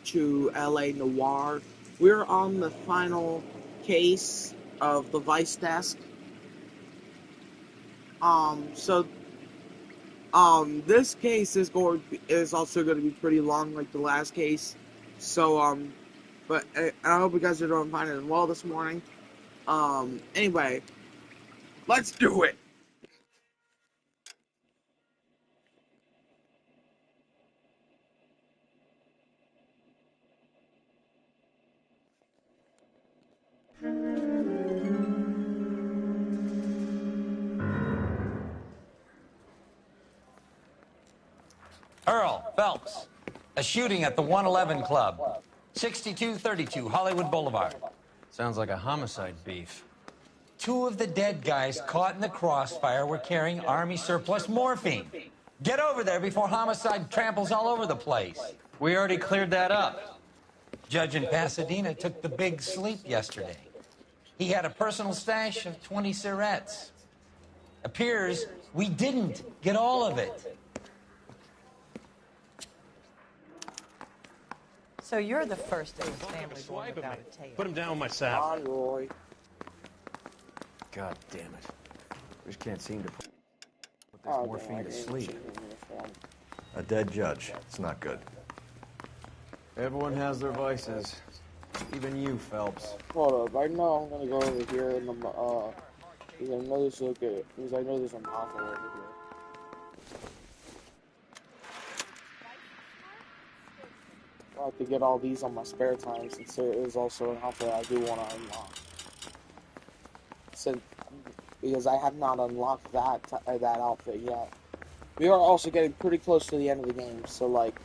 to LA Noire. We're on the final case of the Vice desk. So this case is also going to be pretty long, like the last case. So but I hope you guys are doing fine and well this morning. Anyway, let's do it. Earl Phelps, a shooting at the 111 Club, 6232 Hollywood Boulevard. Sounds like a homicide beef. Two of the dead guys caught in the crossfire were carrying Army surplus morphine. Get over there before homicide tramples all over the place. We already cleared that up. Judge in Pasadena took the big sleep yesterday. He had a personal stash of 20 cigarettes. Appears we didn't get all of it. So you're the first in his family born without a tail. Put him down with my sap. Come on, Roy. God damn it. Just can't seem to put this Oh, morphine dang, I to didn't sleep. change the uniform. A dead judge. It's not good. Everyone has their vices. Even you, Phelps. Hold up, right now I'm gonna go over here and because I know this look at because I know there's a novel over here. I have to get all these on my spare time since there is also an outfit I do want to unlock. Because I have not unlocked that outfit yet. We are also getting pretty close to the end of the game, so like.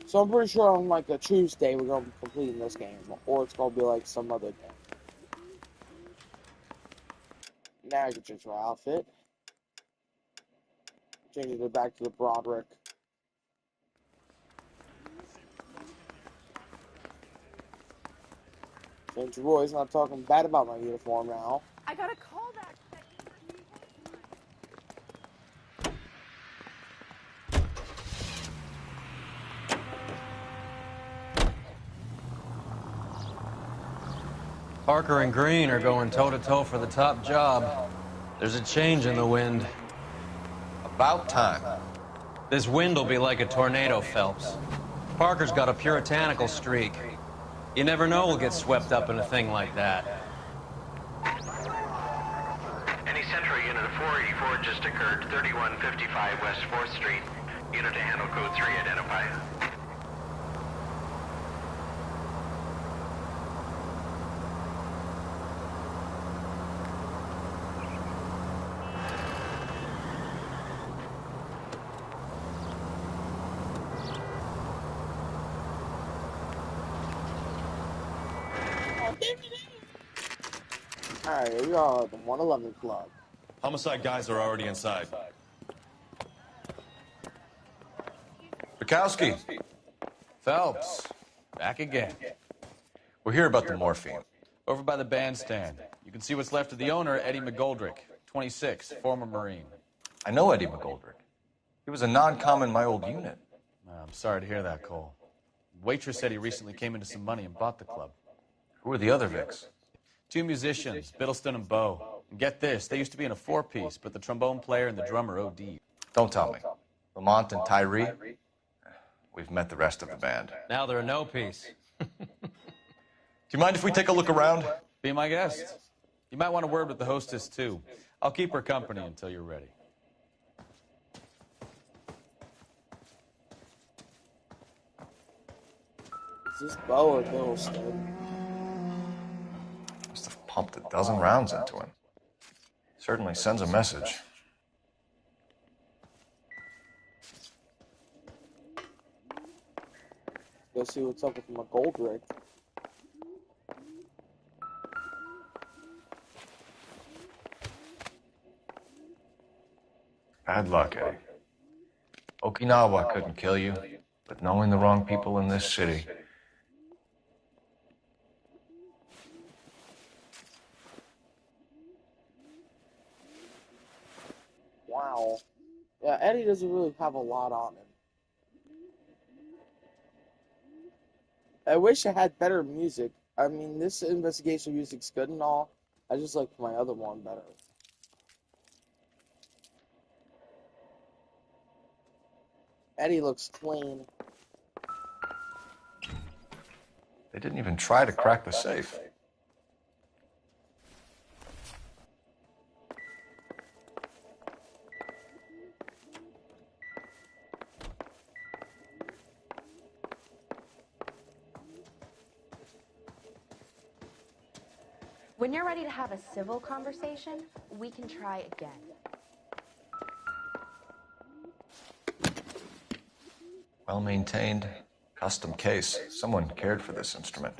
So I'm pretty sure on like a Tuesday we're gonna be completing this game, or it's gonna be like some other day. Now I can change my outfit. Changing it back to the Broderick. Since Roy's not talking bad about my uniform now. I got a call back. Parker and Green are going toe-to-toe for the top job. There's a change in the wind. About time. This wind will be like a tornado, Phelps. Parker's got a puritanical streak. You never know we'll get swept up in a thing like that. Any Central Unit of 484 just occurred, 3155 West 4th Street. Unit to handle code 3, identify. Alright, here we are at the 111 Club. Homicide guys are already inside. Bukowski. Phelps, back again. We're here about the morphine. Over by the bandstand. You can see what's left of the owner, Eddie McGoldrick, 26, former Marine. I know Eddie McGoldrick. He was a non-com in my old unit. I'm sorry to hear that, Cole. Waitress said he recently came into some money and bought the club. Who were the other Vics? Two musicians, Biddleston and Bo. And get this, they used to be in a four-piece, but the trombone player and the drummer OD'd. Don't tell me. Lamont and Tyree? We've met the rest of the band. Now they're a no-piece. Do you mind if we take a look around? Be my guest. You might want a word with the hostess, too. I'll keep her company until you're ready. Is this Bo or Biddleston? Must have pumped a dozen rounds into him. Certainly sends a message. Go see what's up with McGoldrick. Bad luck, Eddie. Okinawa couldn't kill you, but knowing the wrong people in this city. Wow. Yeah, Eddie doesn't really have a lot on him. I wish I had better music. I mean, this investigation music's good and all. I just like my other one better. Eddie looks clean. They didn't even try to crack the safe. When you're ready to have a civil conversation, we can try again. Well maintained, custom case. Someone cared for this instrument.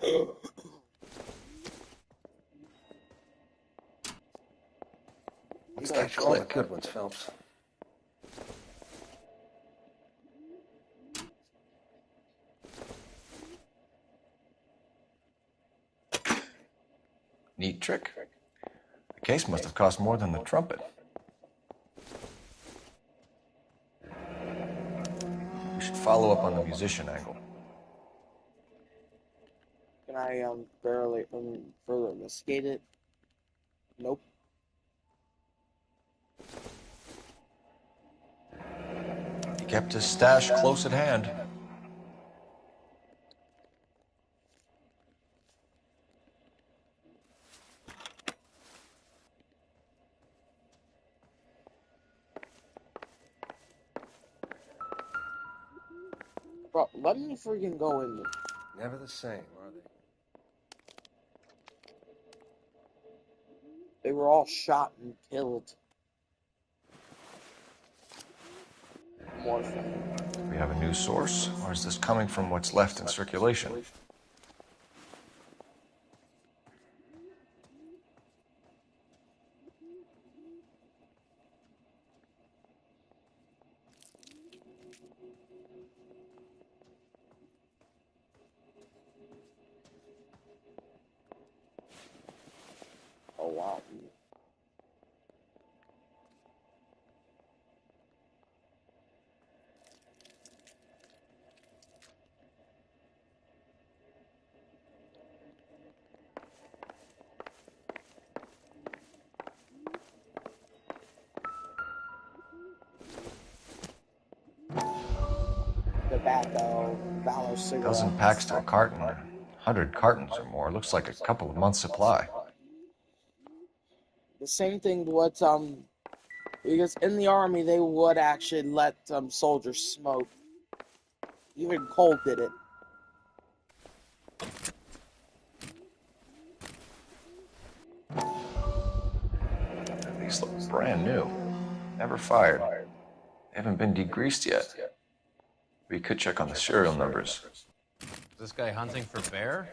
What's that Catch all the click? good ones, Phelps. Neat trick. The case must have cost more than the trumpet. We should follow up on the musician angle. Can I barely further investigate it? Nope. He kept his stash close at hand. Bro, let me freaking go in there. Never the same, are they? They were all shot and killed. Morphine. Do we have a new source, or is this coming from what's left in circulation? Oh wow. Tobacco, Valor cigarettes. Dozen packs to a carton, 100 cartons or more. Looks like a couple of months' supply. The same thing what because in the army they would actually let soldiers smoke. Even Cole did it. These look brand new. Never fired. They haven't been degreased yet. We could check on the serial numbers. Is this guy hunting for bear?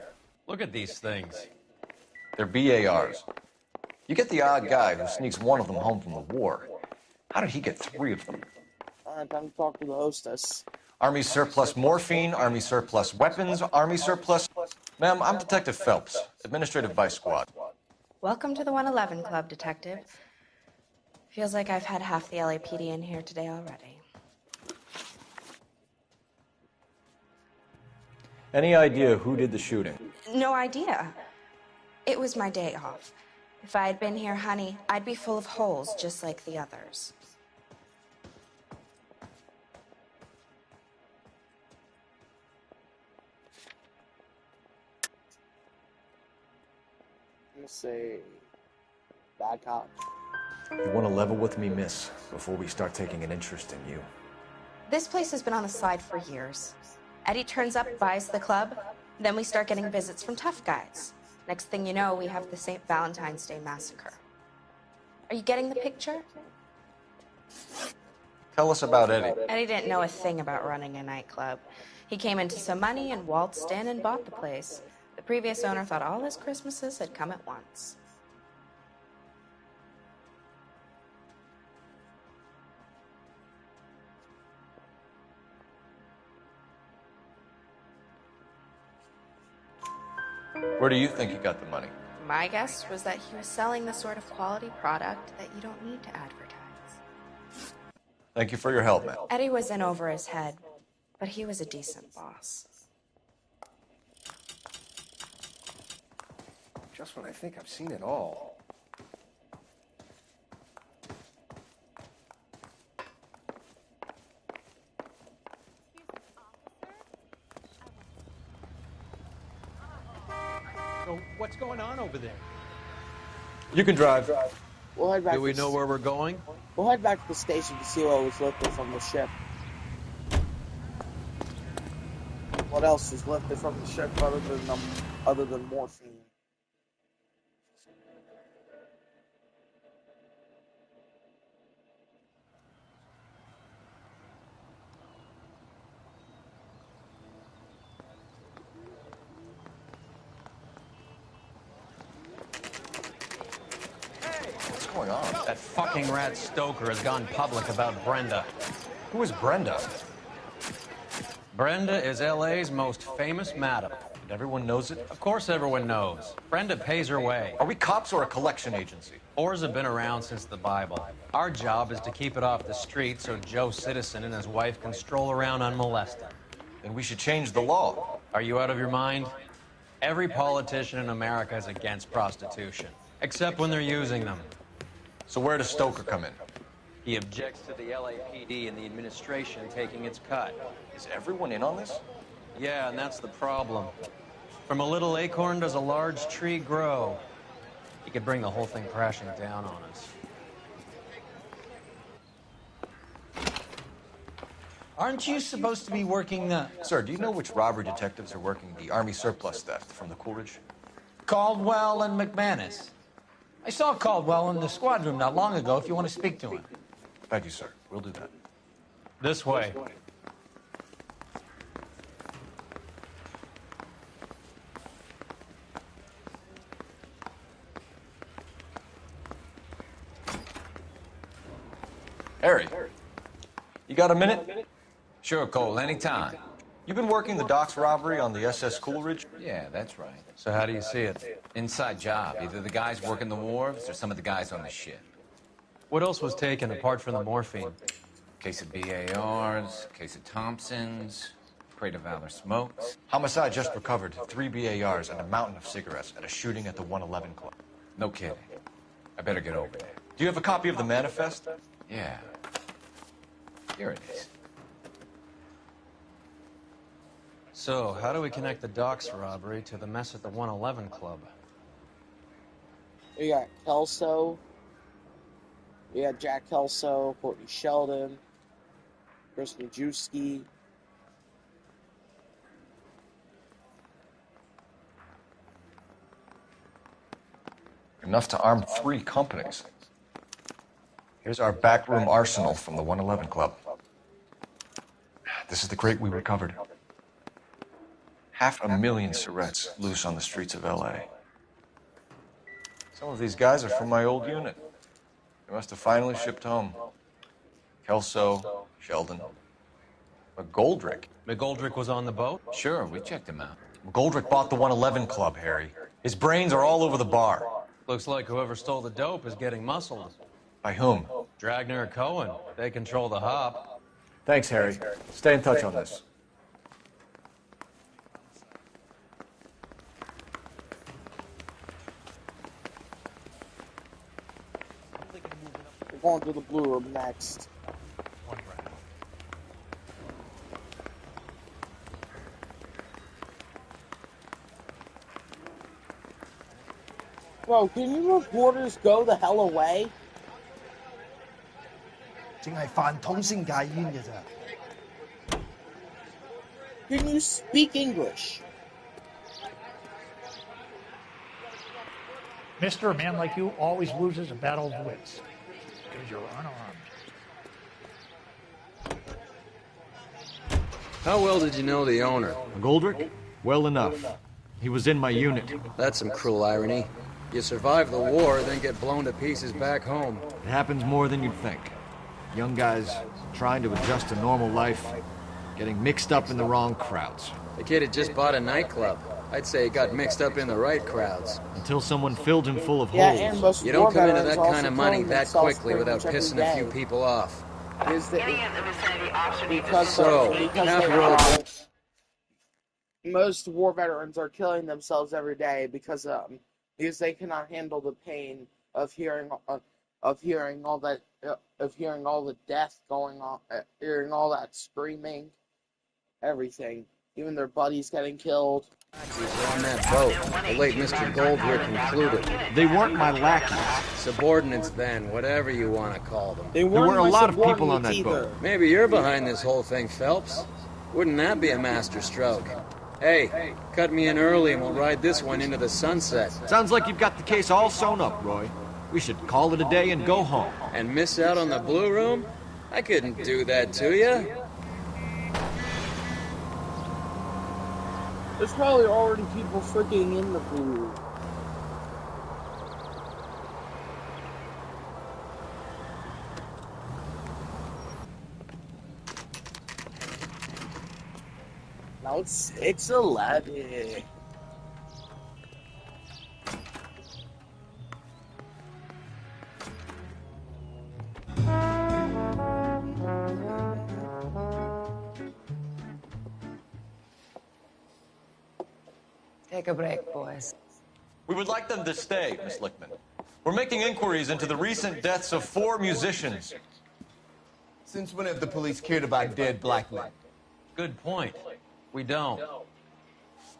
Look at these things. They're BARs. You get the odd guy who sneaks one of them home from the war. How did he get 3 of them? Alright, time to talk to the hostess. Army surplus morphine, Army surplus weapons, Army surplus... Ma'am, I'm Detective Phelps, Administrative Vice Squad. Welcome to the 111 Club, Detective. Feels like I've had half the LAPD in here today already. Any idea who did the shooting? No idea. It was my day off. If I had been here, honey, I'd be full of holes just like the others. I'm gonna say bad cop. You want to level with me, miss, before we start taking an interest in you. This place has been on the side for years. Eddie turns up, buys the club, then we start getting visits from tough guys. Next thing you know, we have the St. Valentine's Day massacre. Are you getting the picture? Tell us about Eddie. Eddie didn't know a thing about running a nightclub. He came into some money and waltzed in and bought the place. The previous owner thought all his Christmases had come at once. Where do you think he got the money? My guess was that he was selling the sort of quality product that you don't need to advertise. Thank you for your help, man. Eddie was in over his head, but he was a decent boss. Just when I think I've seen it all. So what's going on over there? You can drive. We'll head back. Do we know where we're going? We'll head back to the station to see what was lifted from the ship. What else was lifted from the ship other than morphine? What's going on? That fucking rat Stoker has gone public about Brenda. Who is Brenda? Brenda is LA's most famous madam. And everyone knows it? Of course everyone knows. Brenda pays her way. Are we cops or a collection agency? Whores have been around since the Bible. Our job is to keep it off the street so Joe Citizen and his wife can stroll around unmolested. Then we should change the law. Are you out of your mind? Every politician in America is against prostitution, except when they're using them. So where does Stoker come in? He objects to the LAPD and the administration taking its cut. Is everyone in on this? Yeah, and that's the problem. From a little acorn does a large tree grow. He could bring the whole thing crashing down on us. Aren't you supposed to be working the... Sir, do you know which robbery detectives are working the Army surplus theft from the Coolidge? Caldwell and McManus? I saw Caldwell in the squad room not long ago if you want to speak to him. Thank you, sir. We'll do that. This way. Harry, you got a minute? Sure, Cole, anytime. You've been working the docks robbery on the SS Coolidge? Yeah, that's right. So how do you see it? Inside job. Either the guys working the wharves or some of the guys on the ship. What else was taken apart from the morphine? Case of BARs, case of Thompsons, crate of Valor smokes. Homicide just recovered 3 BARs and a mountain of cigarettes at a shooting at the 111 Club. No kidding. I better get over there. Do you have a copy of the manifest? Yeah. Here it is. So, how do we connect the docks robbery to the mess at the 111 Club? We got Kelso. We got Jack Kelso, Courtney Sheldon, Chris Majewski. Enough to arm 3 companies. Here's our backroom arsenal from the 111 Club. This is the crate we recovered. 500,000 cigarettes loose on the streets of LA. Some of these guys are from my old unit. They must have finally shipped home. Kelso, Sheldon, McGoldrick. McGoldrick was on the boat? Sure, we checked him out. McGoldrick bought the 111 Club, Harry. His brains are all over the bar. Looks like whoever stole the dope is getting muscled. By whom? Dragner or Cohen. They control the hop. Thanks, Harry. Stay in touch on this. We're going to the blue room next. Bro, can you reporters go the hell away? 淨係飯桶先戒煙嘅咋。 Can you speak English? Mister, a man like you always loses a battle of wits because you're unarmed. How well did you know the owner? McGoldrick? Well enough. He was in my unit. That's some cruel irony. You survive the war, then get blown to pieces back home. It happens more than you'd think. Young guys trying to adjust to normal life, getting mixed up in the wrong crowds. The kid had just bought a nightclub. I'd say he got mixed up in the right crowds. Until someone filled him full of Yeah, holes. and most You don't come into that war kind of veterans money also that kill quickly without themselves pissing a few every day. people off. is that Any in the vicinity, officer needs because most war veterans are killing themselves every day because they cannot handle the pain of hearing all that of hearing all the death going on, hearing all that screaming, everything, even their buddies getting killed. We were on that boat. The late Mr. Gold here concluded. They weren't my lackeys. Subordinates then, whatever you want to call them. They There weren't were a my lot of people on subordinates that boat. either. Maybe you're behind this whole thing, Phelps. Wouldn't that be a master stroke? Hey, cut me in early and we'll ride this one into the sunset. Sounds like you've got the case all sewn up, Roy. We should call it a day and go home. And miss out on the Blue Room? I couldn't do that to you. There's probably already people freaking in the blue. Now it's 6:11. Take a break, boys. We would like them to stay, Miss Lickman. We're making inquiries into the recent deaths of 4 musicians. Since when have the police cared about dead black men? Good point. We don't.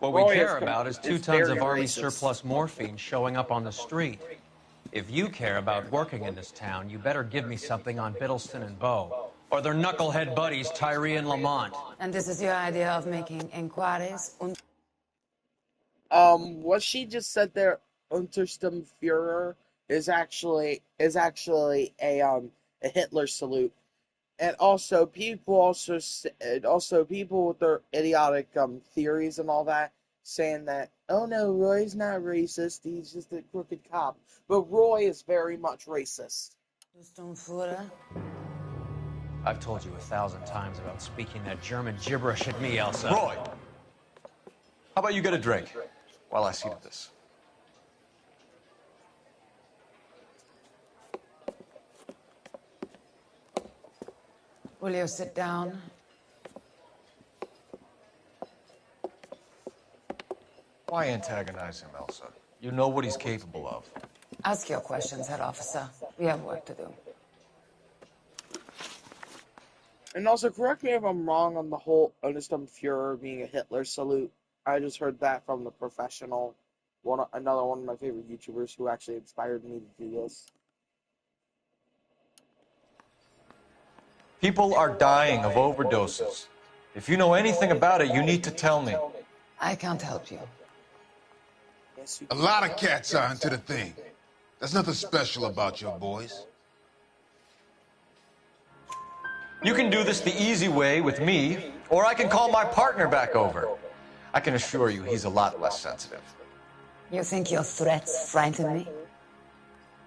What we Roy care is about is 2 it's tons very of Army racist. surplus morphine showing up on the street. If you care about working in this town, you better give me something on Biddleston and Bow, or their knucklehead buddies Tyree and Lamont. And this is your idea of making inquiries? What she just said there, Untersturmführer, is actually a Hitler salute, and also people with their idiotic theories and all that, saying that, oh no, Roy's not racist, he's just a crooked cop. But Roy is very much racist. I've told you 1,000 times about speaking that German gibberish at me, Elsa. Roy, how about you get a drink while I see to this? Will you sit down? Why antagonize him, Elsa? You know what he's capable of. Ask your questions, Head Officer. We have work to do. And also, correct me if I'm wrong on the whole Untersturmführer being a Hitler salute. I just heard that from The Professional, another one of my favorite YouTubers who actually inspired me to do this. People are dying of overdoses. If you know anything about it, you need to tell me. I can't help you. A lot of cats are into the thing. There's nothing special about your boys. You can do this the easy way with me, or I can call my partner back over. I can assure you he's a lot less sensitive. You think your threats frighten me?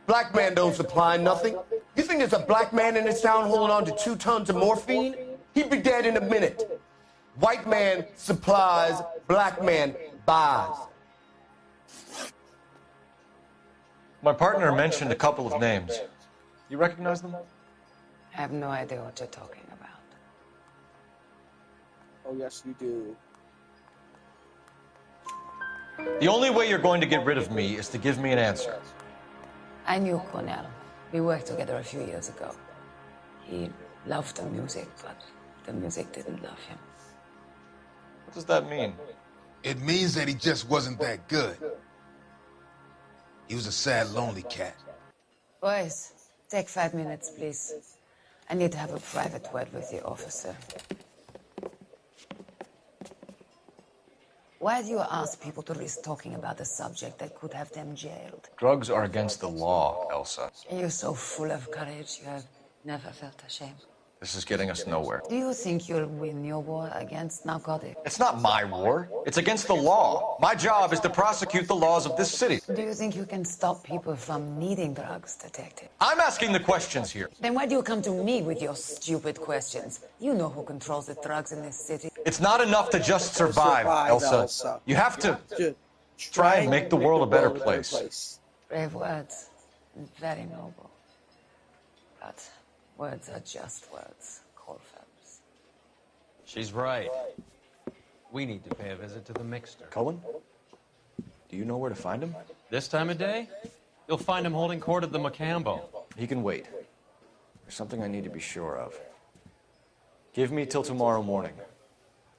Black man don't supply nothing. You think there's a black man in this town holding on to 2 tons of morphine? He'd be dead in a minute. White man supplies, black man buys. My partner mentioned a couple of names. You recognize them? I have no idea what you're talking about. Oh, yes, you do. The only way you're going to get rid of me is to give me an answer. I knew Cornell. We worked together a few years ago. He loved the music, but the music didn't love him. What does that mean? It means that he just wasn't that good. He was a sad, lonely cat. Boys, take 5 minutes, please. I need to have a private word with the officer. Why do you ask people to risk talking about a subject that could have them jailed? Drugs are against the law, Elsa. You're so full of courage, you have never felt ashamed. This is getting us nowhere. Do you think you'll win your war against narcotics? It's not my war. It's against the law. My job is to prosecute the laws of this city. Do you think you can stop people from needing drugs, Detective? I'm asking the questions here. Then why do you come to me with your stupid questions? You know who controls the drugs in this city. It's not enough to just survive, Elsa. You have to try and make the world a better place. Brave words, and very noble. But Words are just words, Cole Phelps. She's right. We need to pay a visit to the Mixter. Cohen? Do you know where to find him? This time of day? You'll find him holding court at the Macambo. He can wait. There's something I need to be sure of. Give me till tomorrow morning.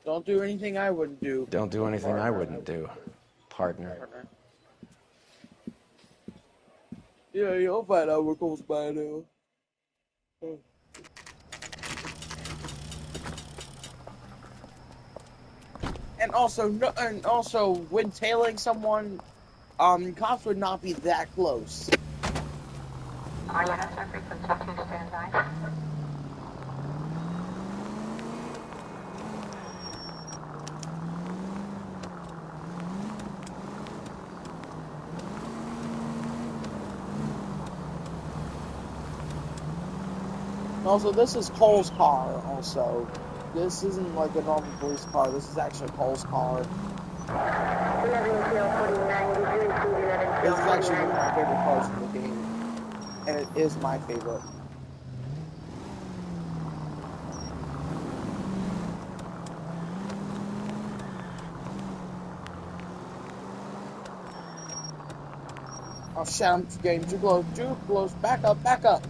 Don't do anything I wouldn't do. Don't do anything I wouldn't do, partner. Yeah, you'll find out where Cole's by now. And also, when tailing someone, cops would not be that close. Also, this is Cole's car, also. This isn't like a normal police car, this is actually Cole's car. This is actually one of my favorite cars in the game. And it is my favorite. Oh shit, I'm getting too close, back up. Back up.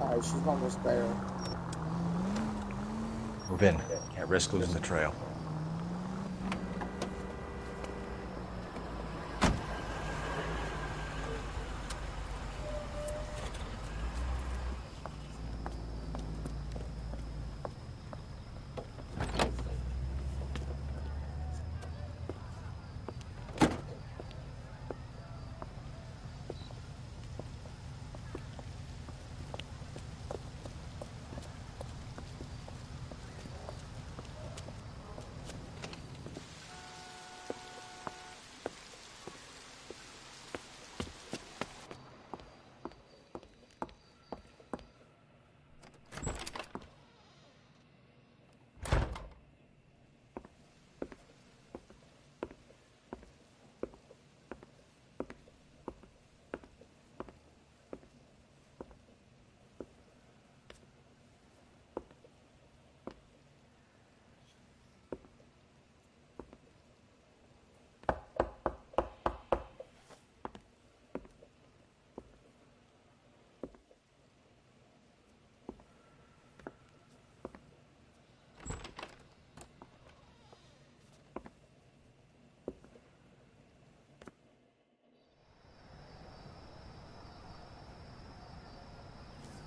Alright, she's almost there. Move in. Can't risk losing the trail.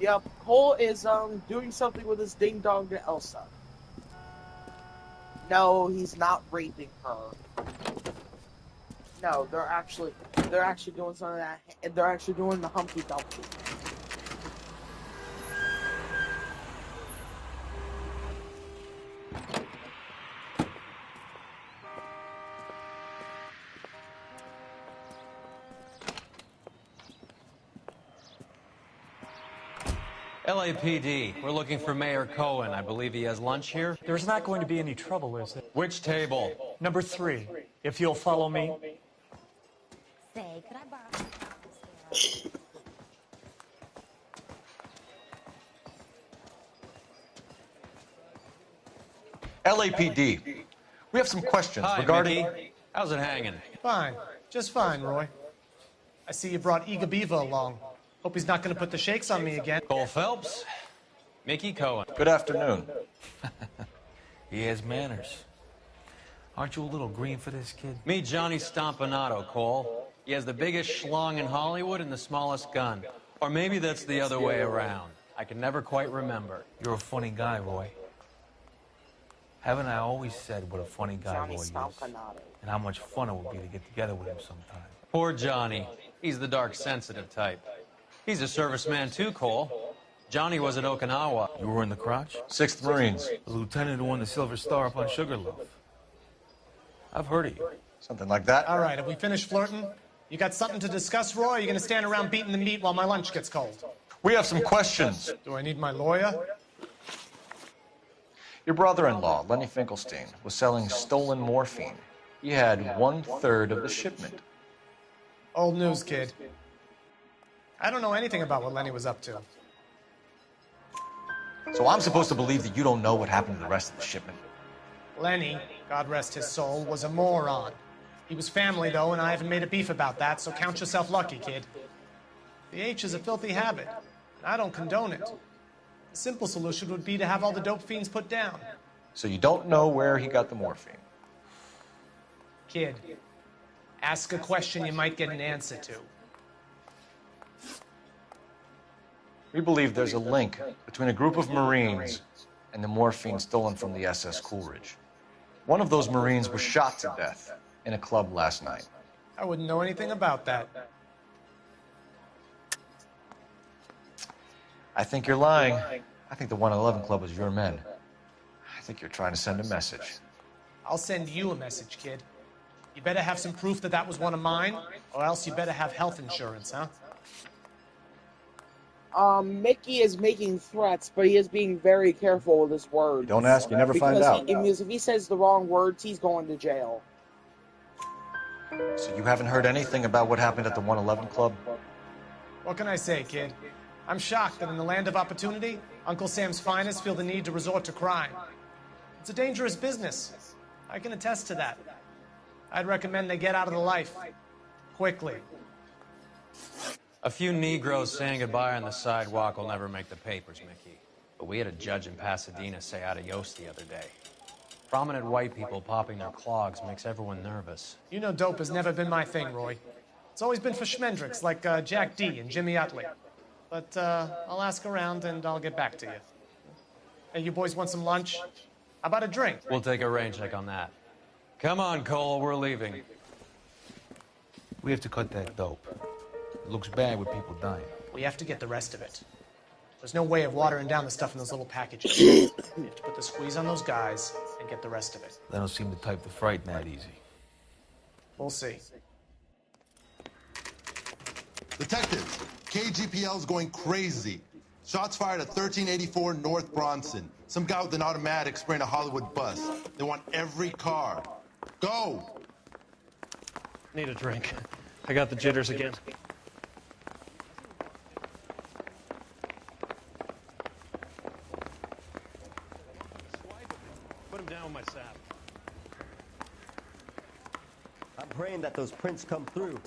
Yep, Cole is doing something with his ding dong to Elsa. No, he's not raping her. No, they're actually doing some of that. They're actually doing the Humpty Dumpty. LAPD, we're looking for Mayor Cohen. I believe he has lunch here. There's not going to be any trouble, is there? Which table? Number 3, if you'll follow me. Say, could I borrow LAPD. We have some questions regarding... Mickey. How's it hanging? Fine. Just fine, Roy. I see you brought Iga Beaver along. Hope he's not going to put the shakes on me again. Cole Phelps. Mickey Cohen. Good afternoon. He has manners. Aren't you a little green for this kid? Meet Johnny Stompanato, Cole. He has the biggest schlong in Hollywood and the smallest gun. Or maybe that's the other way around. I can never quite remember. You're a funny guy, Roy. Haven't I always said what a funny guy Roy is? And how much fun it would be to get together with him sometime. Poor Johnny. He's the dark, sensitive type. He's a serviceman too, Cole. Johnny was at Okinawa. You were in the crotch? 6th Marines. The lieutenant who won the Silver Star up on Sugarloaf. I've heard of you. Something like that. All right, have we finished flirting? You got something to discuss, Roy, or are you going to stand around beating the meat while my lunch gets cold? We have some questions. Do I need my lawyer? Your brother-in-law, Lenny Finkelstein, was selling stolen morphine. He had 1/3 of the shipment. Old news, kid. I don't know anything about what Lenny was up to. So I'm supposed to believe that you don't know what happened to the rest of the shipment? Lenny, God rest his soul, was a moron. He was family, though, and I haven't made a beef about that, so count yourself lucky, kid. The H is a filthy habit, and I don't condone it. The simple solution would be to have all the dope fiends put down. So you don't know where he got the morphine? Kid, ask a question you might get an answer to. We believe there's a link between a group of Marines and the morphine stolen from the SS Coolidge. One of those Marines was shot to death in a club last night. I wouldn't know anything about that. I think you're lying. I think the 111 Club was your men. I think you're trying to send a message. I'll send you a message, kid. You better have some proof that that was one of mine, or else you better have health insurance, huh? Mickey is making threats, but he is being very careful with his words. Don't ask, you never find out. Because if he says the wrong words, he's going to jail. So you haven't heard anything about what happened at the 111 Club? What can I say, kid? I'm shocked that in the land of opportunity, Uncle Sam's finest feel the need to resort to crime. It's a dangerous business. I can attest to that. I'd recommend they get out of the life. Quickly. A few Negroes saying goodbye on the sidewalk will never make the papers, Mickey. But we had a judge in Pasadena say adios the other day. Prominent white people popping their clogs makes everyone nervous. You know dope has never been my thing, Roy. It's always been for schmendricks like Jack D. and Jimmy Utley. But I'll ask around and I'll get back to you. Hey, you boys want some lunch? How about a drink? We'll take a rain check on that. Come on, Cole, we're leaving. We have to cut that dope. It looks bad with people dying. We have to get the rest of it. There's no way of watering down the stuff in those little packages. We have to put the squeeze on those guys and get the rest of it. They don't seem the type to frighten that easy. We'll see. Detectives, KGPL's going crazy. Shots fired at 1384 North Bronson. Some guy with an automatic spraying a Hollywood bus. They want every car. Go! Need a drink. I got the jitters again. Put him down with my sap. I'm praying that those prints come through.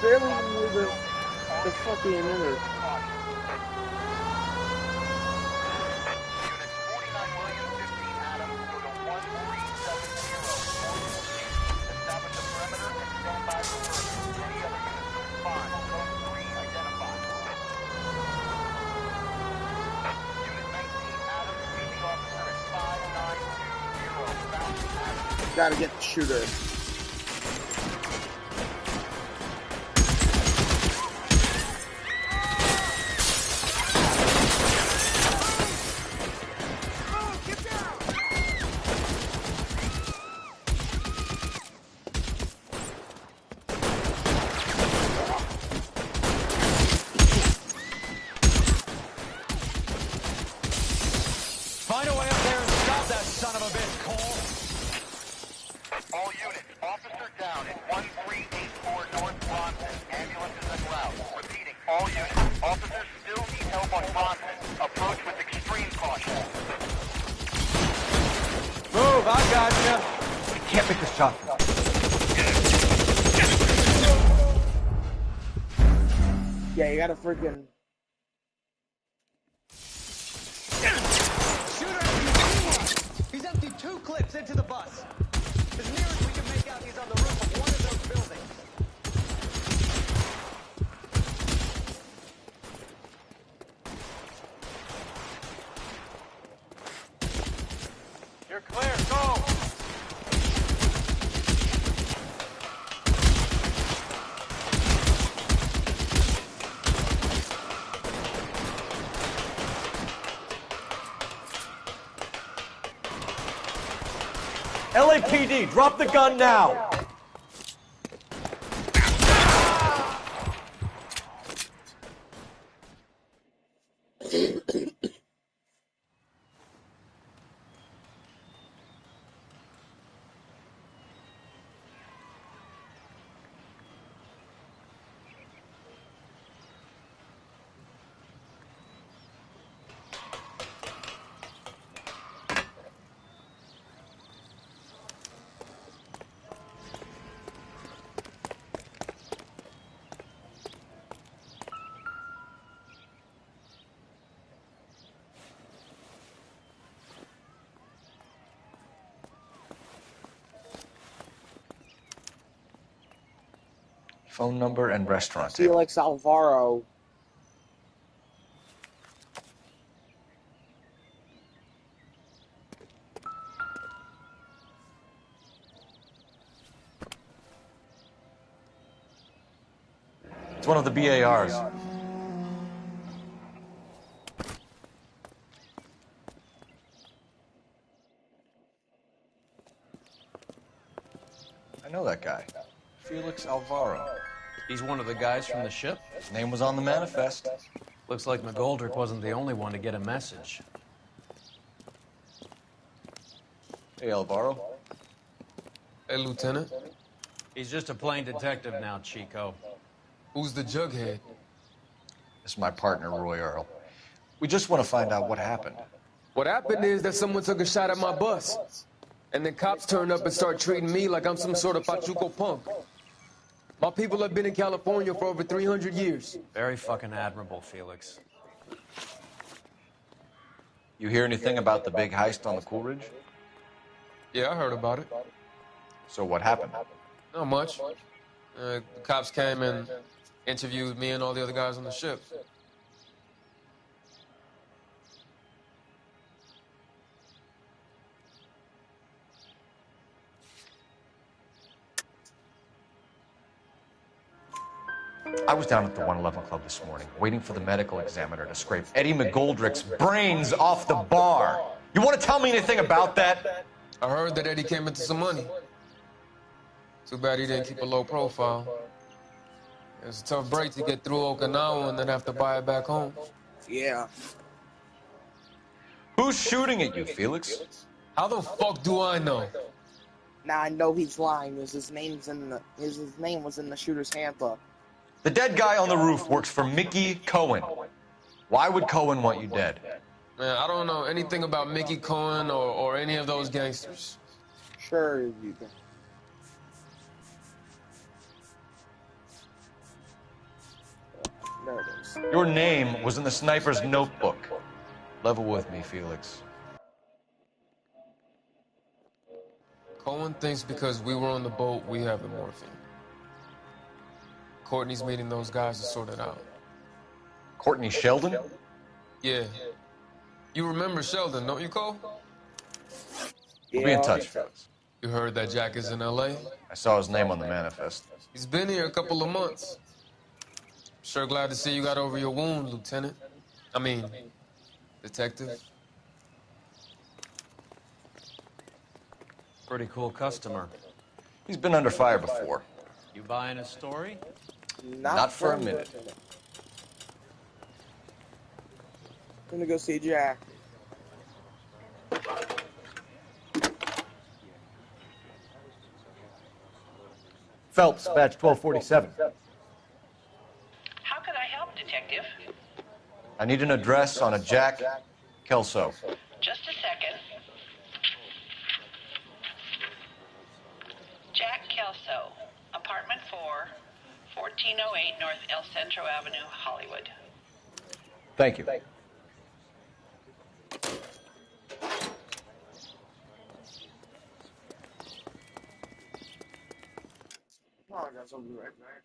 Barely knew the fucking emitter. Gotta get the shooter. Find a way up there and stop that son of a bitch, Cole. All units, I gotcha. I can't make the shot. Yeah, you gotta freaking. He's emptied 2 clips into the bus. As near as we can make out, he's on the roof of one of those buildings. You're clear, go! LAPD, drop the gun now! Phone number and restaurant table. Felix Alvaro. It's one of the BARs. I know that guy. Felix Alvaro. He's one of the guys from the ship? His name was on the manifest. Looks like McGoldrick wasn't the only one to get a message. Hey, Alvaro. Hey, Lieutenant. He's just a plain detective now, Chico. Who's the jughead? This is my partner, Roy Earl. We just want to find out what happened. What happened is that someone took a shot at my bus. And then cops turned up and start treating me like I'm some sort of Pachuco punk. My people have been in California for over 300 years. Very fucking admirable, Felix. You hear anything about the big heist on the Coolidge? Yeah, I heard about it. So what happened? Not much. The cops came and interviewed me and all the other guys on the ship. I was down at the 111 Club this morning, waiting for the medical examiner to scrape Eddie McGoldrick's brains off the bar. You want to tell me anything about that? I heard that Eddie came into some money. Too bad he didn't keep a low profile. It was a tough break to get through Okinawa and then have to buy it back home. Yeah. Who's shooting at you, Felix? How the fuck do I know? Now I know he's lying because his name was in the shooter's handbook. The dead guy on the roof works for Mickey Cohen. Why would Cohen want you dead? Man, I don't know anything about Mickey Cohen or any of those gangsters. Sure you can. There it is. Your name was in the sniper's notebook. Level with me, Felix. Cohen thinks because we were on the boat, we have the morphine. Courtney's meeting those guys to sort it out. Courtney Sheldon? Yeah. You remember Sheldon, don't you, Cole? We'll be in touch, Felix. You heard that Jack is in L.A.? I saw his name on the manifest. He's been here a couple of months. Sure glad to see you got over your wound, Lieutenant. I mean, Detective. Pretty cool customer. He's been under fire before. You buying his story? Not for a minute. I'm gonna go see Jack. Phelps, badge 1247. How can I help, Detective? I need an address on a Jack Kelso. Just a second. Celso, apartment 4, 1408 North El Centro Avenue, Hollywood. Thank you. Oh, I guess I'll be right back.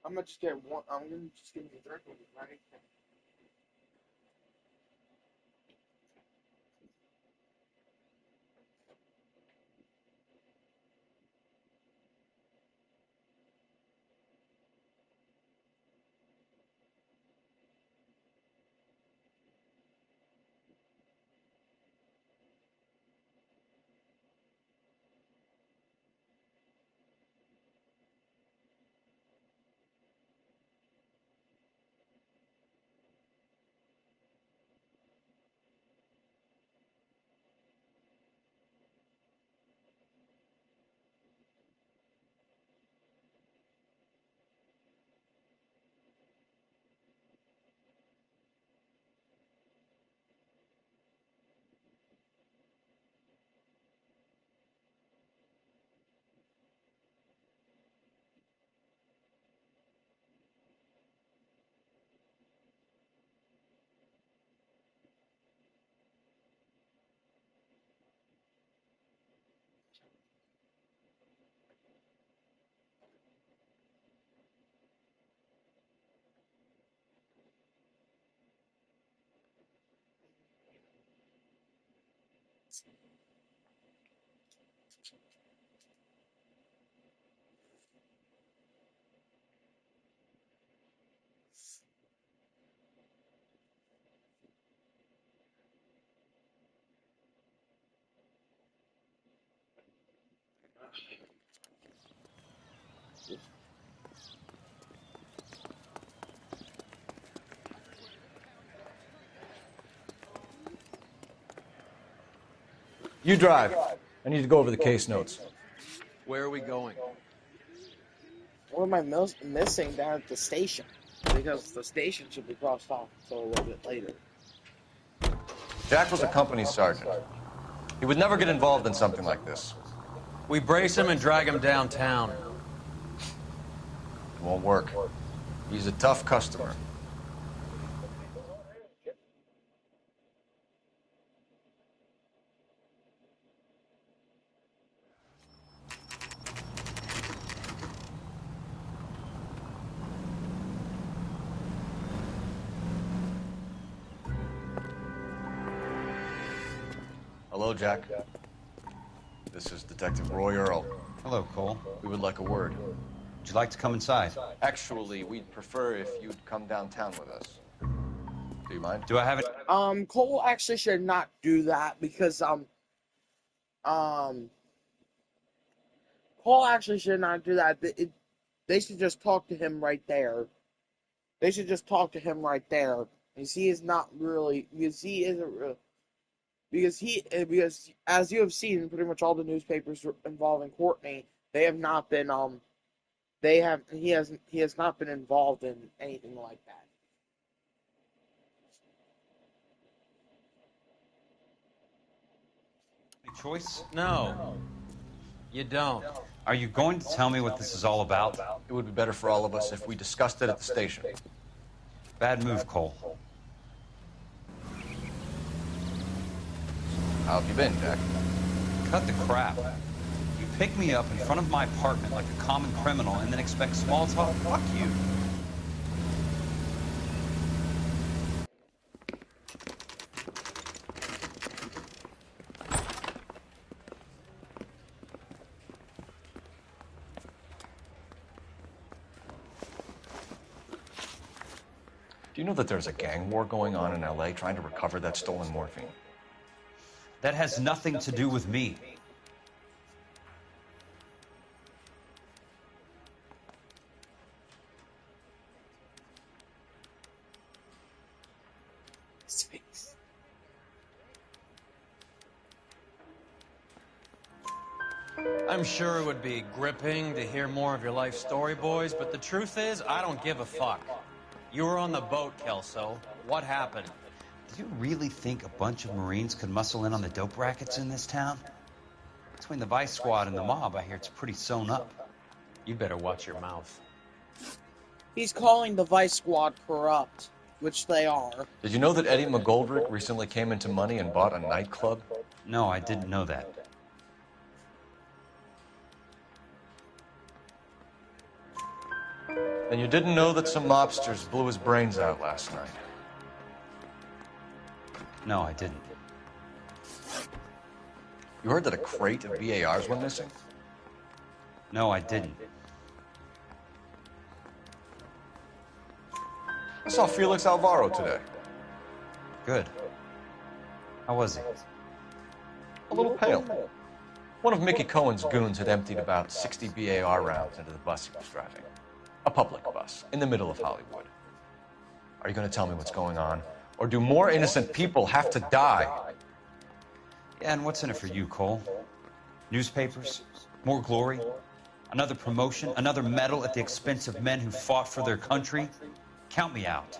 I'm gonna just get one. I'm gonna just give me a drink, right? You drive. I need to go over the case notes. Where are we going? What am I missing down at the station? Because the station should be crossed off until a little bit later. Jack was a company sergeant. He would never get involved in something like this. We brace him and drag him downtown. It won't work. He's a tough customer. Hello, Jack. This is Detective Roy Earl. Hello, Cole. We would like a word. Would you like to come inside? Actually, we'd prefer if you'd come downtown with us. Do you mind? Do I have it? Cole actually should not do that because, Cole actually should not do that. They should just talk to him right there. They should just talk to him right there. Because he is not really, because he isn't really, because as you have seen in pretty much all the newspapers involving Courtney, they have not been, he has not been involved in anything like that. Any choice? No. You don't. Are you going to tell me what this is all about? It would be better for all of us if we discussed it at the station. Bad move, Cole. How have you been, Jack? Cut the crap. You pick me up in front of my apartment like a common criminal and then expect small talk? Fuck you. Do you know that there's a gang war going on in LA trying to recover that stolen morphine? That has nothing to do with me. Space. I'm sure it would be gripping to hear more of your life story, boys, but the truth is, I don't give a fuck. You were on the boat, Kelso. What happened? Do you really think a bunch of Marines could muscle in on the dope rackets in this town? Between the Vice Squad and the mob, I hear it's pretty sewn up. You better watch your mouth. He's calling the Vice Squad corrupt, which they are. Did you know that Eddie McGoldrick recently came into money and bought a nightclub? No, I didn't know that. Then you didn't know that some mobsters blew his brains out last night? No, I didn't. You heard that a crate of BARs went missing? No, I didn't. I saw Felix Alvaro today. Good. How was he? A little pale. One of Mickey Cohen's goons had emptied about 60 BAR rounds into the bus he was driving. A public bus, in the middle of Hollywood. Are you going to tell me what's going on? Or do more innocent people have to die? Yeah, and what's in it for you, Cole? Newspapers? More glory? Another promotion? Another medal at the expense of men who fought for their country? Count me out.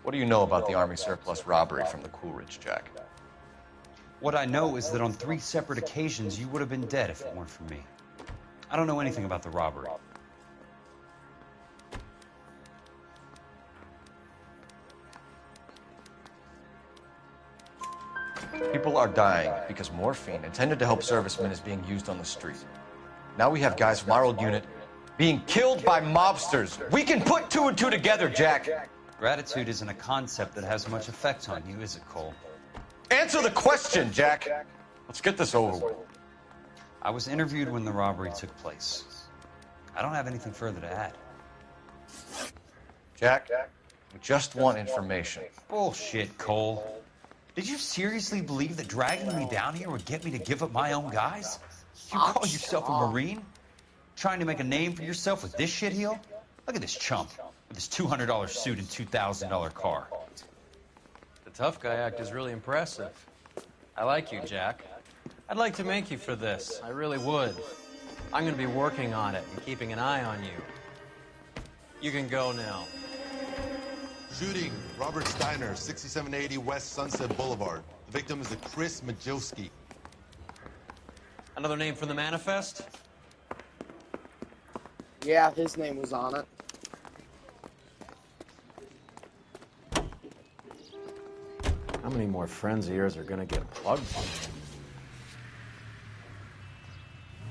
What do you know about the Army surplus robbery from the Coolidge, Jack? What I know is that on 3 separate occasions, you would have been dead if it weren't for me. I don't know anything about the robbery. People are dying because morphine intended to help servicemen is being used on the street. Now we have guys from our old unit being killed by mobsters. We can put 2 and 2 together, Jack. Gratitude isn't a concept that has much effect on you, is it, Cole? Answer the question, Jack. Let's get this over with. I was interviewed when the robbery took place. I don't have anything further to add. Jack, we just want information. Bullshit, Cole. Did you seriously believe that dragging me down here would get me to give up my own guys? You call yourself a Marine? Trying to make a name for yourself with this shitheel? Look at this chump with his $200 suit and $2,000 car. The tough guy act is really impressive. I like you, Jack. I'd like to make you for this. I really would. I'm going to be working on it and keeping an eye on you. You can go now. Shooting, Robert Steiner, 6780 West Sunset Boulevard. The victim is a Chris Majowski. Another name from the manifest? Yeah, his name was on it. How many more friends of yours are going to get plugged?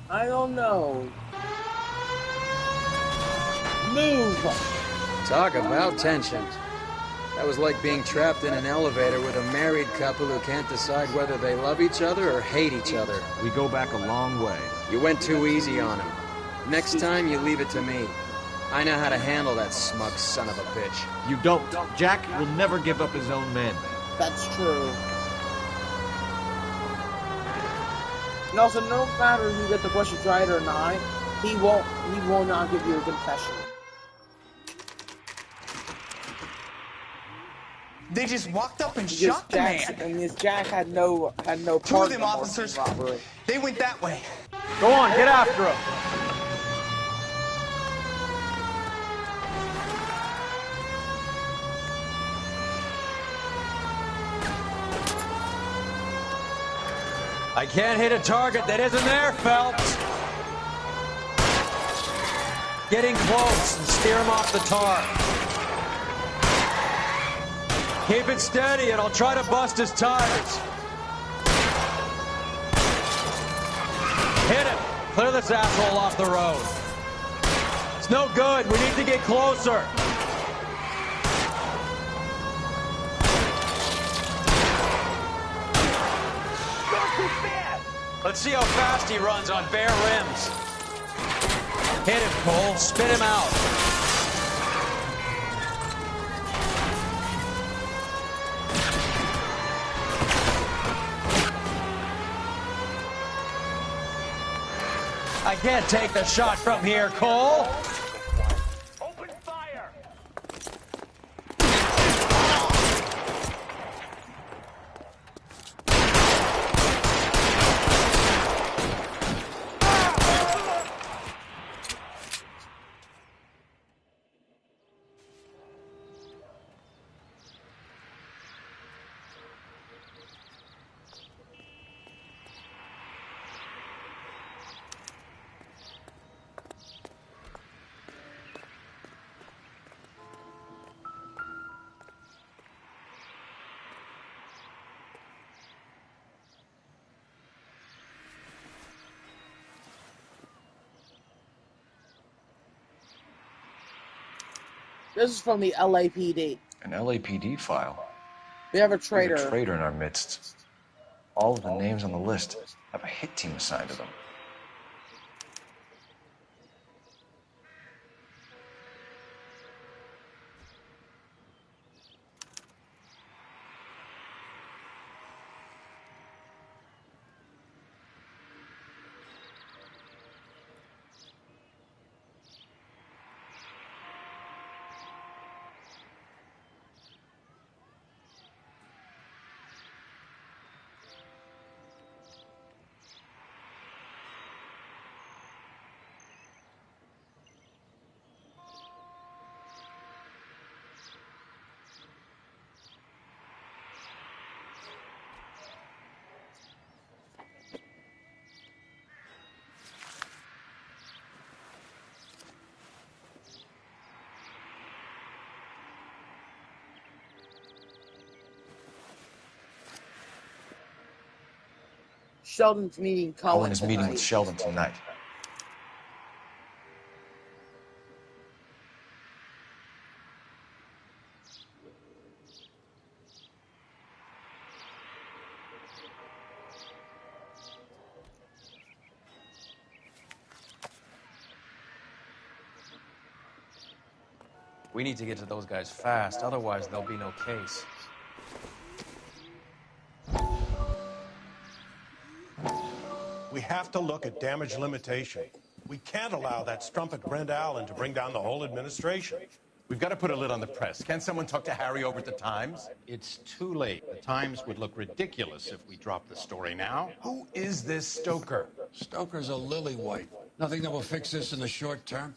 I don't know. Move! Talk about tension. That was like being trapped in an elevator with a married couple who can't decide whether they love each other or hate each other. We go back a long way. You went too easy on him. Next time, you leave it to me. I know how to handle that smug son of a bitch. You don't. Jack will never give up his own men. That's true. And also, no matter if you get the questions right or not, he will not give you a confession. They just walked up and shot the man. And this Jack had no part Two of in them the officers, robbery. they went that way. Go on, get after him. I can't hit a target that isn't there, Phelps. Getting close and steer him off the tar. Keep it steady and I'll try to bust his tires. Hit him. Clear this asshole off the road. It's no good. We need to get closer. Let's see how fast he runs on bare rims. Hit him, Cole. Spin him out. I can't take the shot from here, Cole. Open fire. This is from the LAPD. An LAPD file? We have a There's traitor. a traitor in our midst. All of the names on the list have a hit team assigned to them. Sheldon's meeting Cullen Cullen is meeting with Sheldon tonight. We need to get to those guys fast, otherwise there'll be no case. We have to look at damage limitation. We can't allow that strumpet Brenda Allen to bring down the whole administration. We've got to put a lid on the press. Can't someone talk to Harry over at the Times? It's too late. The Times would look ridiculous if we dropped the story now. Who is this Stoker? Stoker's a lily-white. Nothing that will fix this in the short term?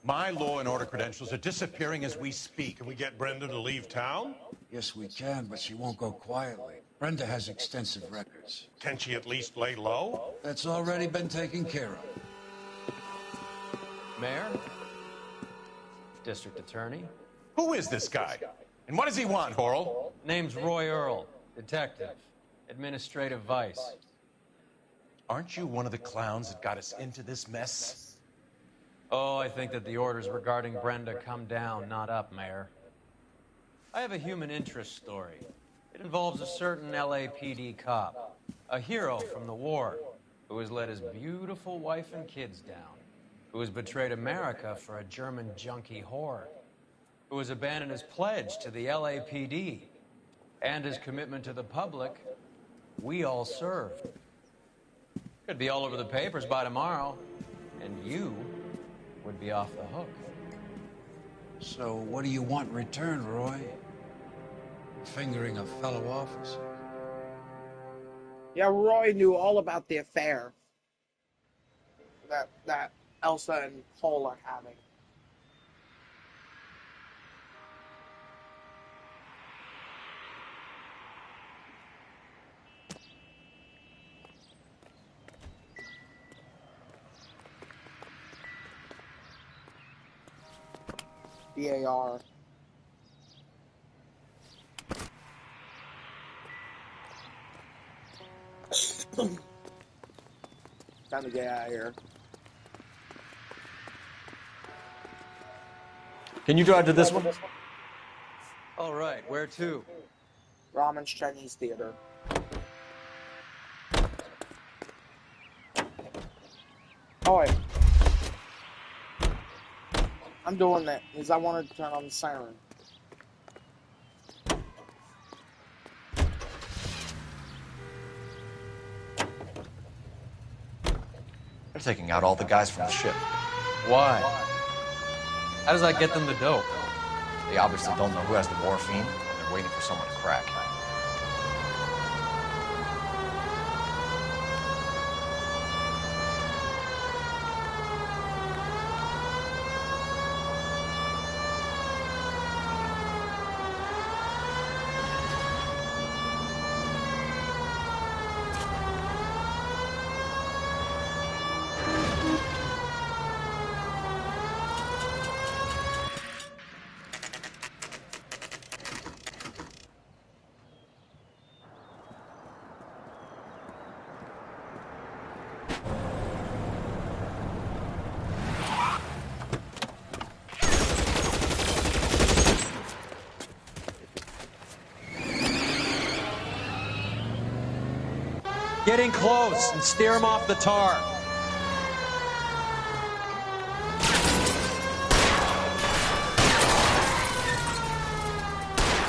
My law and order credentials are disappearing as we speak. Can we get Brenda to leave town? Yes, we can, but she won't go quietly. Brenda has extensive records. Can she at least lay low? That's already been taken care of. Mayor? District Attorney? Who is this guy? And what does he want, Horrell? Name's Roy Earl. Detective. Administrative vice. Aren't you one of the clowns that got us into this mess? Oh, I think that the orders regarding Brenda come down, not up, Mayor. I have a human interest story. It involves a certain LAPD cop, a hero from the war, who has let his beautiful wife and kids down, who has betrayed America for a German junkie whore, who has abandoned his pledge to the LAPD and his commitment to the public. We all served. Could be all over the papers by tomorrow, and you would be off the hook. So what do you want in return, Roy? Fingering a fellow officer. Yeah, Roy knew all about the affair that Elsa and Cole are having. BAR. Time to get out of here. Can you drive to this one? All right, where to? Ramen's Chinese Theater. Oh wait. I'm doing that because I wanted to turn on the siren. They're taking out all the guys from the ship. Why? How does that get them the dope? They obviously don't know who has the morphine, and they're waiting for someone to crack. Get in close and steer him off the tar.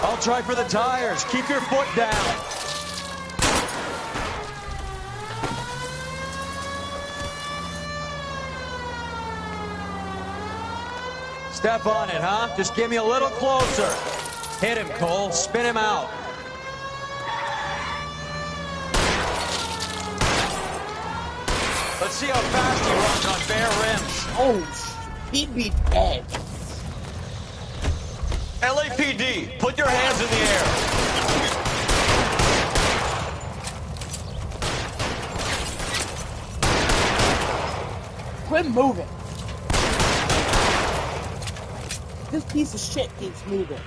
I'll try for the tires. Keep your foot down. Step on it, huh? Just get me a little closer. Hit him, Cole. Spin him out. Let's see how fast he runs on bare rims. Oh, he'd be dead. LAPD, put your hands in the air. Quit moving. This piece of shit keeps moving.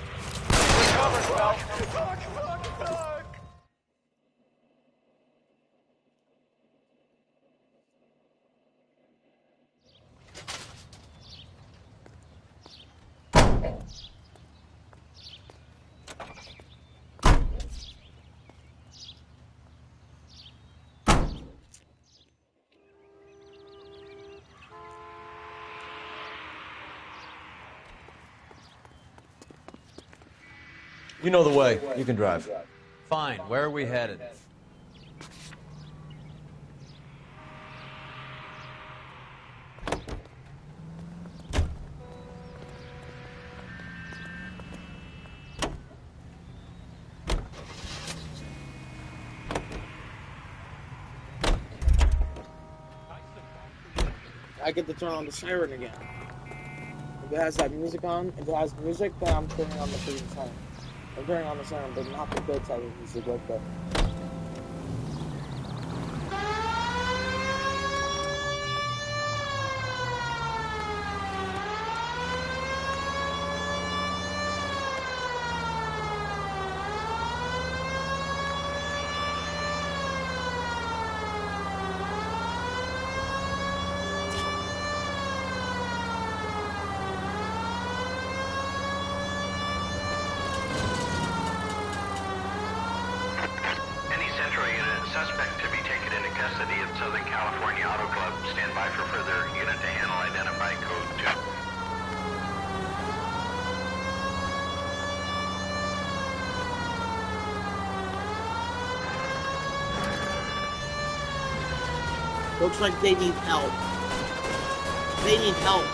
You know the way. You can drive. Fine. Where are we headed? I get to turn on the siren again. If it has that music on, if it has music, then I'm turning on the freaking siren. I'm turning on the siren, but not the good type of music, like the... City and Southern California Auto Club. Stand by for further unit to handle. Identify code 2. Looks like they need help. They need help.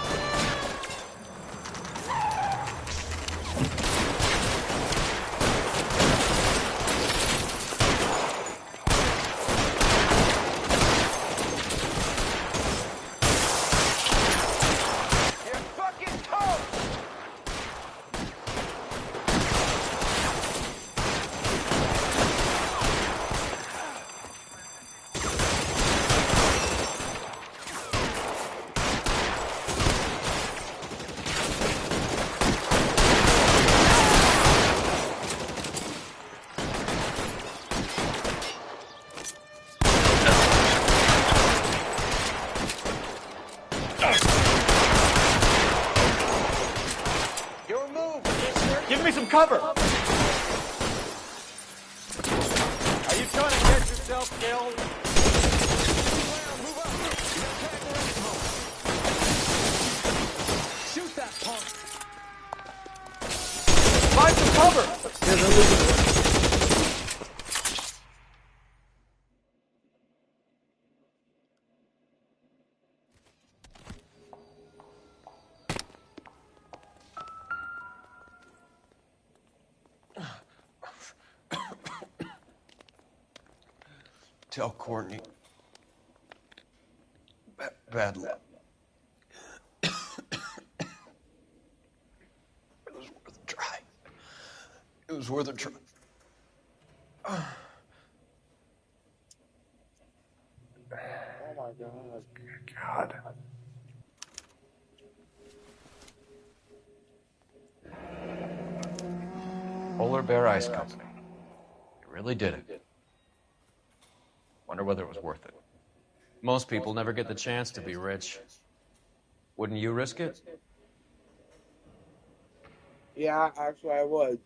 Give me some cover! Are you trying to get yourself killed? Shoot that punk! Find some cover! Tell Courtney. Bad luck. It was worth a try. It was worth a try. Oh my God. God. Polar Bear Ice Company. You really did it. Wonder whether it was worth it. Most people never get the chance to be rich. Wouldn't you risk it? Yeah, actually I would.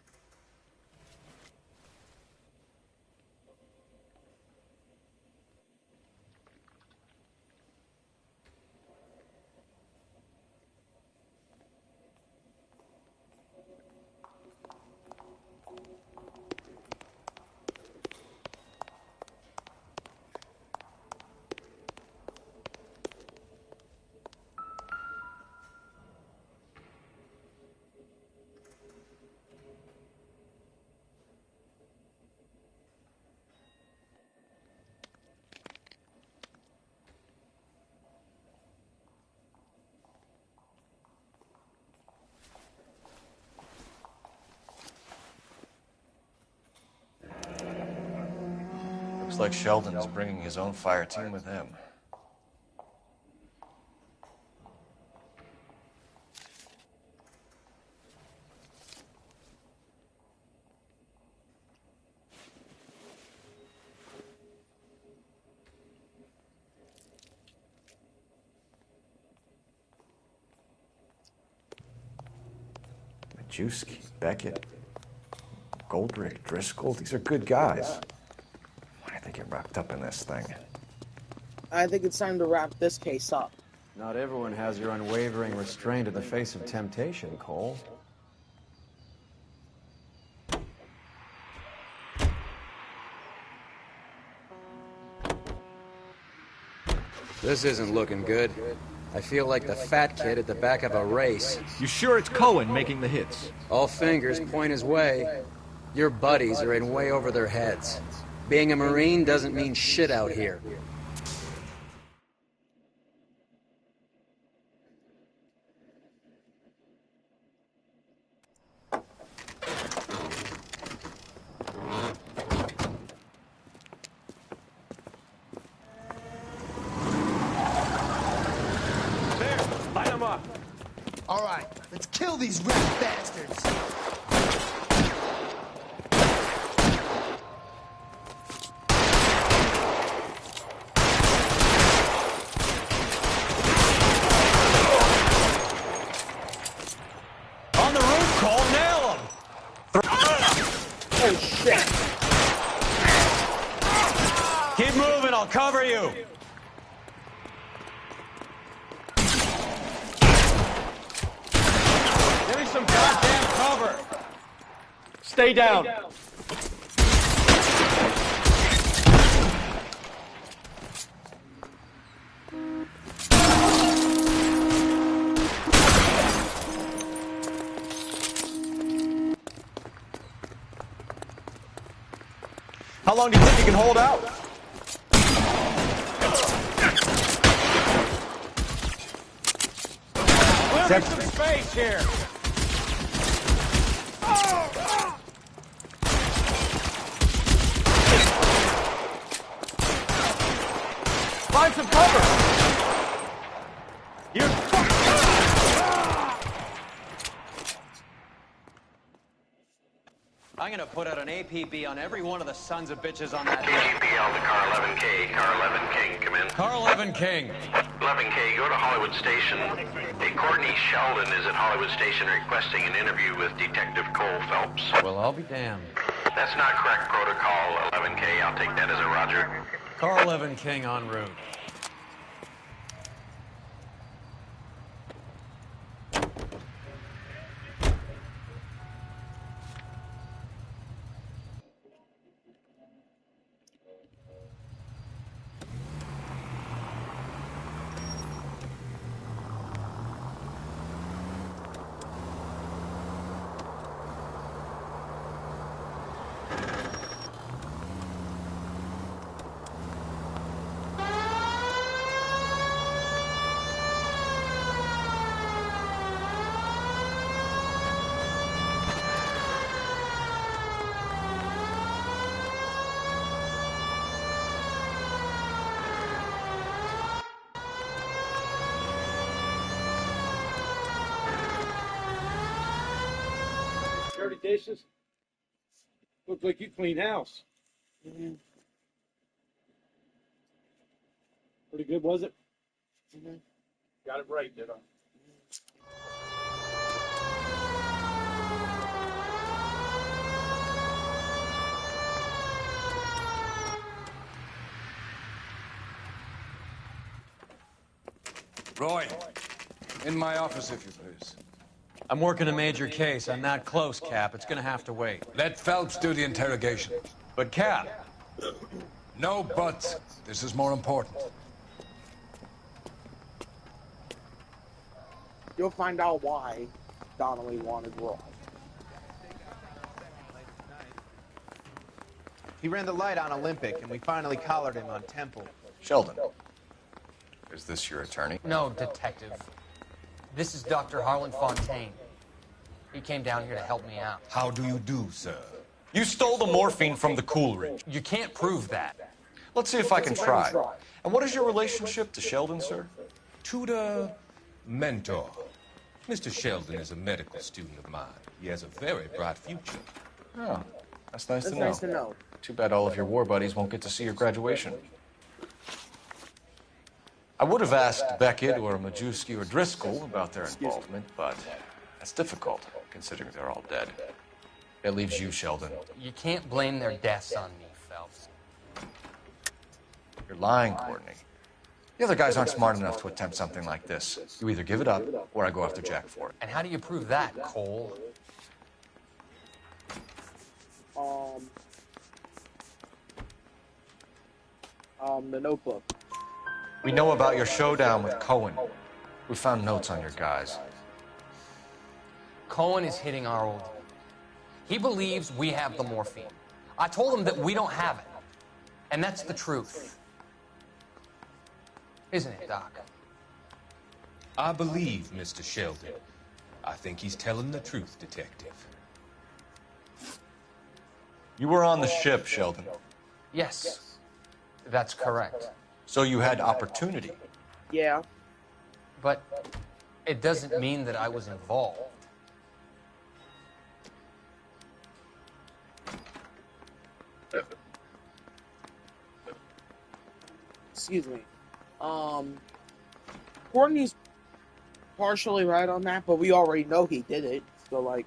Looks like Sheldon is bringing his own fire team with him. Majewski, Beckett, Goldrick, Driscoll, these are good guys. Why did they get wrapped up in this thing? I think it's time to wrap this case up. Not everyone has your unwavering restraint in the face of temptation, Cole. This isn't looking good. I feel like the fat kid at the back of a race. You sure it's Cohen making the hits? All fingers point his way. Your buddies are in way over their heads. Being a Marine doesn't mean shit out here. All right, let's kill these rat bastards. On the roof, Cole, nail him! Oh shit! Keep moving, I'll cover you. some goddamn cover! Stay down. How long do you think you can hold out? Clear me some space here! Find some cover! You're... I'm gonna put out an APB on every one of the sons of bitches on that KGPL to car 11K. Car 11 King, come in. Car 11 King. 11K, go to Hollywood Station. Hey, Courtney Sheldon is at Hollywood Station requesting an interview with Detective Cole Phelps. Well, I'll be damned. That's not correct protocol, 11K. I'll take that as a roger. Car 11 King en route. Dirty dishes. Looks like you clean house. Mm-hmm. Pretty good, was it? Mm-hmm. Got it right, did I? Roy, in my office, if you please. I'm working a major case. I'm not close, Cap. It's gonna have to wait. Let Phelps do the interrogation. But, Cap... No buts. This is more important. You'll find out why Donnelly wanted Roy. He ran the light on Olympic, and we finally collared him on Temple. Sheldon, is this your attorney? No, Detective. This is Dr. Harlan Fontaine. He came down here to help me out. How do you do, sir? You stole the morphine from the Coolridge. You can't prove that. Let's see if I can try. And what is your relationship to Sheldon, sir? Tutor, mentor. Mr. Sheldon is a medical student of mine. He has a very bright future. Oh, that's nice That's to know. nice to know. Too bad all of your war buddies won't get to see your graduation. I would have asked Beckett or Majewski or Driscoll about their involvement, but that's difficult, considering they're all dead. It leaves you, Sheldon. You can't blame their deaths on me, Phelps. You're lying, Courtney. The other guys aren't smart enough to attempt something like this. You either give it up, or I go after Jack for it. And how do you prove that, Cole? The Notebook. We know about your showdown with Cohen. We found notes on your guys. Cohen is hitting our old. He believes we have the morphine. I told him that we don't have it. And that's the truth. Isn't it, Doc? I believe Mr. Sheldon. I think he's telling the truth, Detective. You were on the ship, Sheldon. Yes, that's correct. So you had opportunity. Yeah. But it doesn't mean that I was involved. Excuse me. Courtney's partially right on that, but we already know he did it. So, like...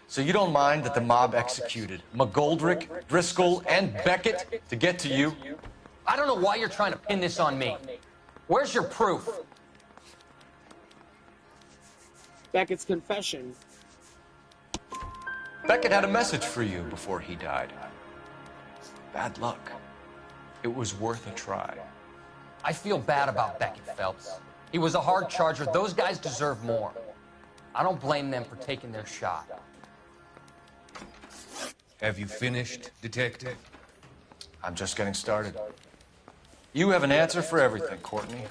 So you don't mind that the mob executed McGoldrick, Driscoll, and Beckett to get to you? I don't know why you're trying to pin this on me. Where's your proof? Beckett's confession. Beckett had a message for you before he died. Bad luck. It was worth a try. I feel bad about Beckett, Phelps. He was a hard charger. Those guys deserve more. I don't blame them for taking their shot. Have you finished, Detective? I'm just getting started. You have an answer for everything, Courtney.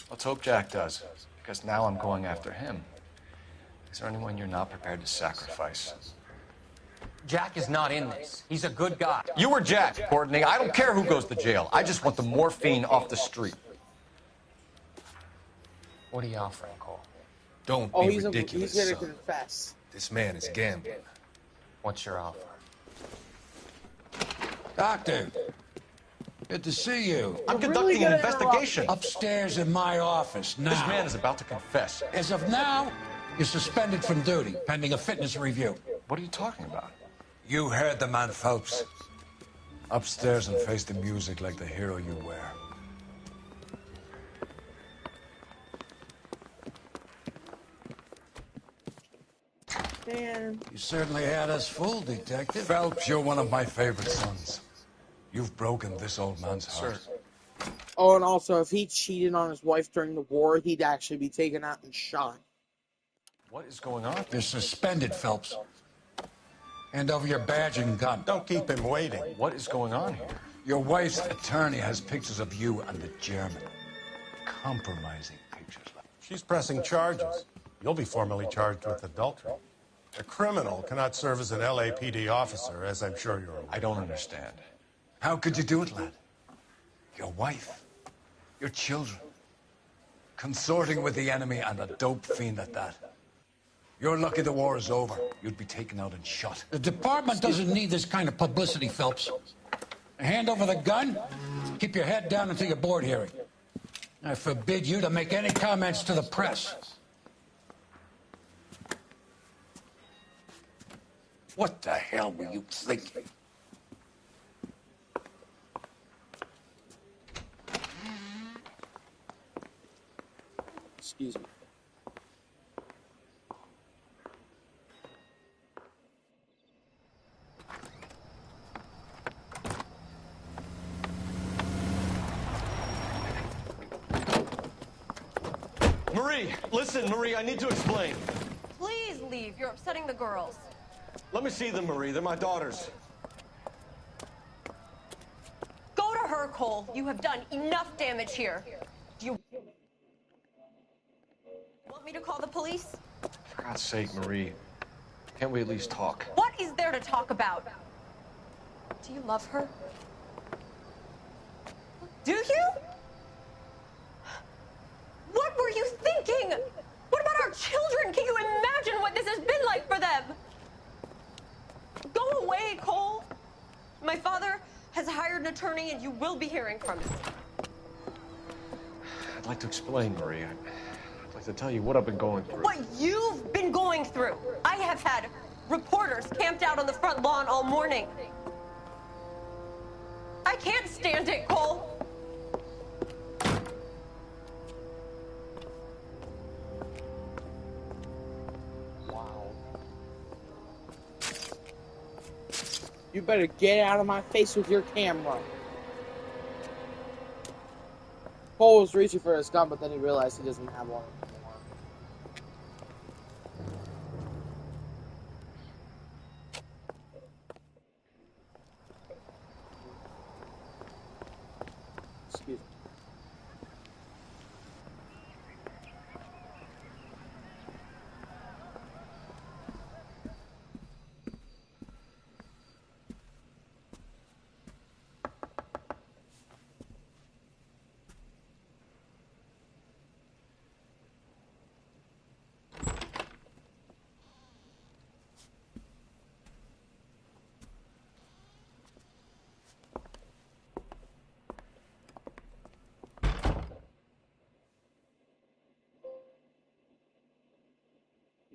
Let's hope Jack does, because now I'm going after him. Is there anyone you're not prepared to sacrifice? Jack is not in this. He's a good guy. You were Jack, Courtney. I don't care who goes to jail. I just want the morphine off the street. What are you offering, Cole? Don't Oh, be he's ridiculous, gonna son. confess. This man is gambling. What's your offer? Doctor, good to see you. I'm conducting an investigation. Upstairs in my office now. This man is about to confess. As of now, you're suspended from duty, pending a fitness review. What are you talking about? You heard the man, Phelps. Upstairs and face the music like the hero you were. Man. You certainly had us fooled, Detective. Phelps, you're one of my favorite sons. You've broken this old man's heart. Oh, and also, if he cheated on his wife during the war, he'd actually be taken out and shot. What is going on? You're suspended, Phelps. Hand over your badge and gun. Don't keep him waiting. What is going on here? Your wife's attorney has pictures of you and the German. Compromising pictures. She's pressing charges. You'll be formally charged with adultery. A criminal cannot serve as an LAPD officer, as I'm sure you're aware. I don't understand. How could you do it, lad? Your wife, your children, consorting with the enemy and a dope fiend at that. You're lucky the war is over. You'd be taken out and shot. The department doesn't need this kind of publicity, Phelps. Hand over the gun, keep your head down until your board hearing. I forbid you to make any comments to the press. What the hell were you thinking? Excuse me. Marie, listen, Marie, I need to explain. Please leave. You're upsetting the girls. Let me see them, Marie. They're my daughters. Go to her, Cole. You have done enough damage here. Do you want me to call the police? For God's sake, Marie. Can't we at least talk? What is there to talk about? Do you love her? Do you? What were you thinking? What about our children? Can you imagine what this has been like for them? Go away, Cole. My father has hired an attorney and you will be hearing from him. I'd like to explain, Marie. I'd like to tell you what I've been going through. What you've been going through. I have had reporters camped out on the front lawn all morning. I can't stand it, Cole. You better get out of my face with your camera. Cole was reaching for his gun, but then he realized he doesn't have one anymore. Excuse me.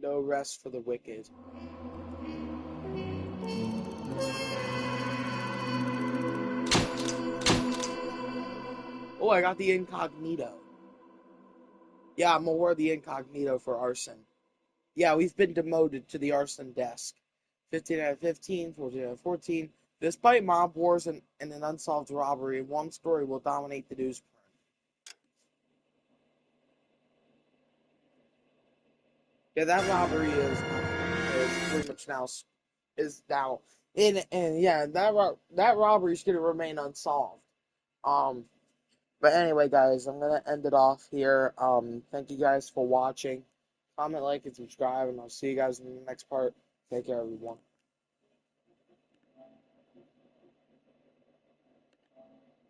No rest for the wicked. Oh, I got the incognito. Yeah, I'm gonna wear the incognito for arson. yeah, we've been demoted to the arson desk. 15 out of 15, 14 out of 14. Despite mob wars and an unsolved robbery, one story will dominate the newsprint. Yeah, that robbery is pretty much now and yeah, that robbery is going to remain unsolved. Um, but anyway, guys, I'm gonna end it off here. Thank you guys for watching. Comment, like, and subscribe, and I'll see you guys in the next part. Take care, everyone.